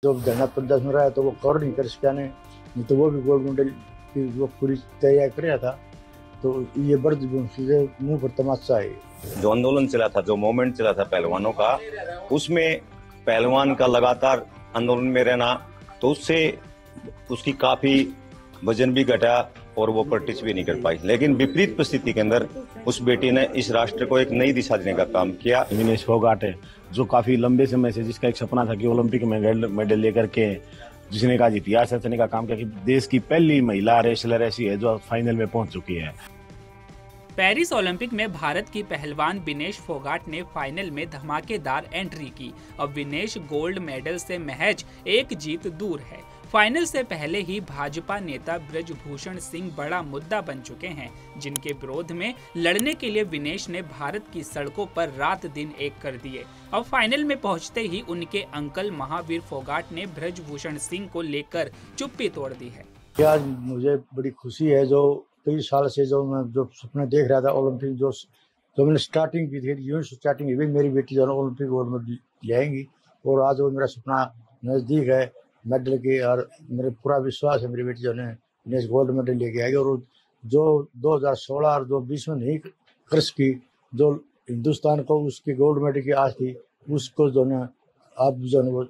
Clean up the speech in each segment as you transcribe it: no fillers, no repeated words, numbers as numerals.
जो धरना प्रदर्शन हो रहा है तो वो कवर नहीं कर सका ने, नहीं तो वो भी गोल्ड मेडल की वो पूरी तैयारी कर रहा था। तो ये बर्द मुंह पर तमाचा है। जो आंदोलन चला था, जो मूवमेंट चला था पहलवानों का, उसमें पहलवान का लगातार आंदोलन में रहना, तो उससे उसकी काफी वजन भी घटा और वो प्रैक्टिस भी नहीं कर पाई। लेकिन विपरीत परिस्थिति के अंदर उस बेटी ने इस राष्ट्र को एक नई दिशा देने का काम किया। विनेश फोगाट है, जो काफी लंबे समय से जिसका एक सपना था कि ओलंपिक में मेडल लेकर के जिसने का इतिहास रचने का काम किया कि देश की पहली महिला रेसलर ऐसी है जो फाइनल में पहुंच चुकी है। पेरिस ओलंपिक में भारत की पहलवान विनेश फोगाट ने फाइनल में धमाकेदार एंट्री की। अब विनेश गोल्ड मेडल से महज एक जीत दूर है। फाइनल से पहले ही भाजपा नेता ब्रजभूषण सिंह बड़ा मुद्दा बन चुके हैं, जिनके विरोध में लड़ने के लिए विनेश ने भारत की सड़कों पर रात दिन एक कर दिए। अब फाइनल में पहुंचते ही उनके अंकल महावीर फोगाट ने ब्रजभूषण सिंह को लेकर चुप्पी तोड़ दी है। आज मुझे बड़ी खुशी है, जो कई साल से जो मैं जो सपने देख रहा था ओलंपिक, जो मैंने स्टार्टिंग की थी, यूं स्टार्टिंग हुई मेरी बेटी जो ओलंपिक गोल्ड मेडल लाएंगी, और आज वो मेरा सपना नज़दीक है मेडल की। और मेरे पूरा विश्वास है मेरी बेटी जो है गोल्ड मेडल लेके आएगी। और जो 2016 और 2020 में नहीं कर सकी, जो हिंदुस्तान को उसकी गोल्ड मेडल की आस थी, उसको जो है अब जो है वो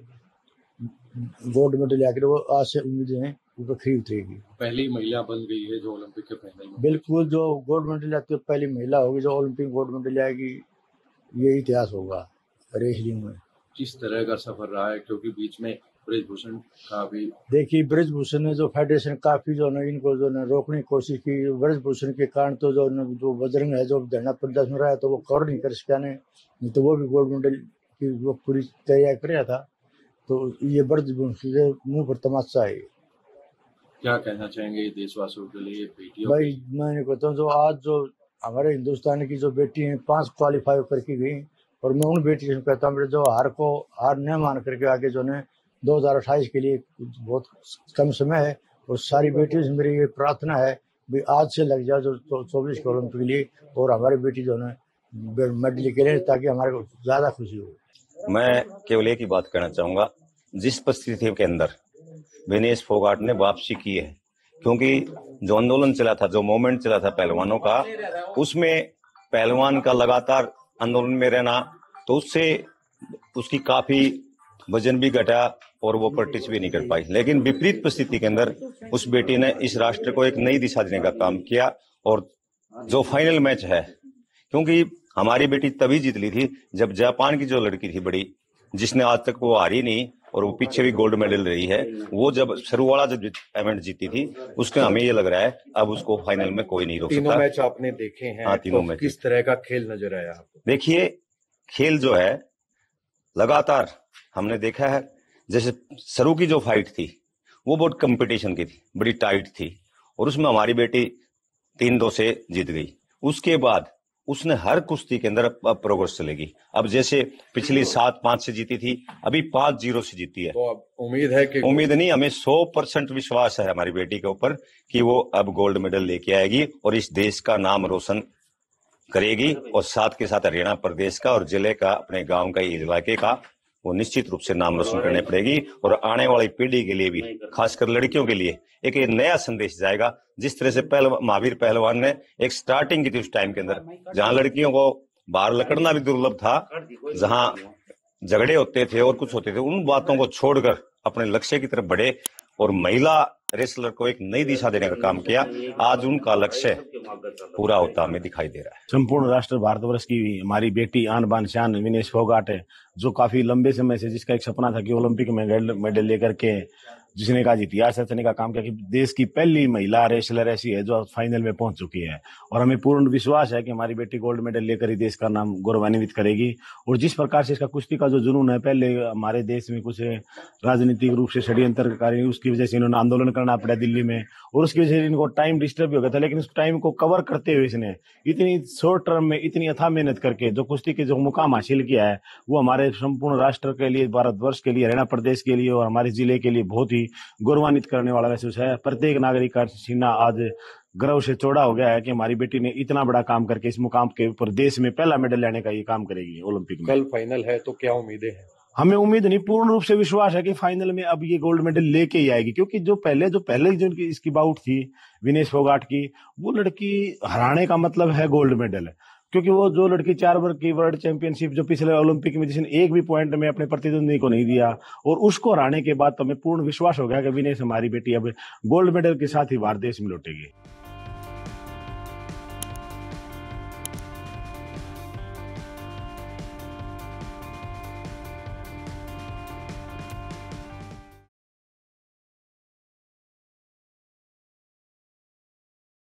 गोल्ड मेडल आकर वो आज से उम्मीदें हैं वो खरी उतरेगी। पहली महिला बन गई है जो ओलंपिक के फाइनल में। बिल्कुल, जो गोल्ड मेडल आती है पहली महिला होगी जो ओलंपिक गोल्ड मेडल आएगी, ये इतिहास होगा रेसलिंग में। किस तरह का सफर रहा है, क्योंकि बीच में ब्रजभूषण का भी देखिए, ब्रजभूषण ने जो फेडरेशन काफी जो है इनको जो है रोकने की कोशिश की। ब्रजभूषण के कारण तो जो बजरंग है जो धरना प्रदर्शन हो रहा है तो वो कवर नहीं कर सका ने, नहीं तो वो भी गोल्ड मेडल की वो पूरी तैयारी कर रहा था। तो ये ब्रजभूषण के मुंह पर तमाचा है। क्या कहना चाहेंगे देशवासियों के लिए, बेटियों भाई मैं कहता हूँ, जो आज जो हमारे हिंदुस्तान की जो बेटी हैं 5 क्वालिफाई करके गई, और मैं उन बेटी से कहता हूँ जो हार न मान करके आगे जो है 2028 के लिए बहुत कम समय है, और सारी बेटियों से मेरी ये प्रार्थना है भी आज से लग जाओ जो 24 के ओलंपिक के लिए, और हमारी बेटी जो है मेडल के लिए, ताकि हमारे को ज्यादा खुशी हो। मैं केवल एक ही बात कहना चाहूंगा, जिस परिस्थिति के अंदर विनेश फोगाट ने वापसी की है, क्योंकि जो आंदोलन चला था, जो मूवमेंट चला था पहलवानों का, उसमें पहलवान का लगातार आंदोलन में रहना, तो उससे उसकी काफी वजन भी घटा और वो प्रैक्टिस भी नहीं कर पाई। लेकिन विपरीत परिस्थिति के अंदर उस बेटी ने इस राष्ट्र को एक नई दिशा देने का काम किया। और जो फाइनल मैच है, क्योंकि हमारी बेटी तभी जीत ली थी जब जापान की जो लड़की थी बड़ी, जिसने आज तक वो हारी नहीं और वो पीछे भी गोल्ड मेडल रही है, वो जब शुरू वाला जब इवेंट जीती थी, उसके हमें ये लग रहा है अब उसको फाइनल में कोई नहीं रोक सकता। तीनों मैच आपने देखे हैं? हाँ, तीनों मैच। किस तरह का खेल नजर आया आपको? देखिए, खेल जो है लगातार हमने देखा है। जैसे शुरू की जो फाइट थी वो बहुत कंपटीशन की थी, बड़ी टाइट थी, और उसमें हमारी बेटी 3-2 से जीत गई। उसके बाद उसने हर कुश्ती के अंदर प्रोग्रेस चलेगी। अब जैसे पिछली 7-5 से जीती थी, अभी 5-0 से जीती है। तो अब उम्मीद है कि उम्मीद नहीं, हमें 100% विश्वास है हमारी बेटी के ऊपर कि वो अब गोल्ड मेडल लेके आएगी और इस देश का नाम रोशन करेगी, और साथ के साथ हरियाणा प्रदेश का और जिले का, अपने गांव का, इलाके का वो निश्चित रूप से नाम रोशन करने पड़ेगी। और आने वाली पीढ़ी के लिए भी, खासकर लड़कियों के लिए, एक नया संदेश जाएगा। जिस तरह से महावीर पहलवान ने एक स्टार्टिंग की थी उस टाइम के अंदर, जहां लड़कियों को बाहर लकड़ना भी दुर्लभ था, जहां झगड़े होते थे और कुछ होते थे, उन बातों को छोड़कर अपने लक्ष्य की तरफ बढ़े और महिला रेसलर को एक नई दिशा देने का काम किया। आज उनका लक्ष्य पूरा होता हमें दिखाई दे रहा है। संपूर्ण राष्ट्र भारतवर्ष की हमारी बेटी आन बान शान विनेश फोगाट है, जो काफी लंबे समय से जिसका एक सपना था कि ओलंपिक में मेडल लेकर के जिसने का इतिहास रचने का काम किया कि देश की पहली महिला रेसलर ऐसी है जो फाइनल में पहुंच चुकी है। और हमें पूर्ण विश्वास है कि हमारी बेटी गोल्ड मेडल लेकर ही देश का नाम गौरवान्वित करेगी। और जिस प्रकार से इसका कुश्ती का जो जुनून है, पहले हमारे देश में कुछ राजनीतिक रूप से षड्यंत्रकारी, उसकी वजह से इन्होंने आंदोलन करना पड़ा दिल्ली में, और उसकी वजह से इनको टाइम डिस्टर्ब हो गया था। लेकिन उस टाइम को कवर करते हुए इसने इतनी शॉर्ट टर्म में इतनी अथाह मेहनत करके जो कुश्ती के जो मुकाम हासिल किया है, वो हमारे संपूर्ण राष्ट्र के लिए, भारतवर्ष के लिए, हरियाणा प्रदेश के लिए और हमारे जिले के लिए बहुत ही गौरवान्वित करने वाला महसूस है। प्रत्येक नागरिक का सीना आज गर्व से चौड़ा हो गया है कि हमारी बेटी ने इतना बड़ा काम करके इस मुकाम के ऊपर देश में पहला मेडल लेने का ये काम करेगी ओलंपिक में। कल फाइनल है, तो क्या उम्मीदें हैं? हमें उम्मीद नहीं, पूर्ण रूप से विश्वास है कि फाइनल में अब ये गोल्ड मेडल लेके ही आएगी, क्योंकि जो पहले जो इसकी बाउट थी विनेश फोगाट की, वो लड़की हराने का मतलब है गोल्ड मेडल। क्योंकि वो जो लड़की 4 बार की वर्ल्ड चैंपियनशिप जो पिछले ओलंपिक में जिसने एक भी पॉइंट में अपने प्रतिद्वंदी को नहीं दिया, और उसको हराने के बाद तो हमें पूर्ण विश्वास हो गया कि विनेश हमारी बेटी अब गोल्ड मेडल के साथ ही भारत देश में लौटेगी।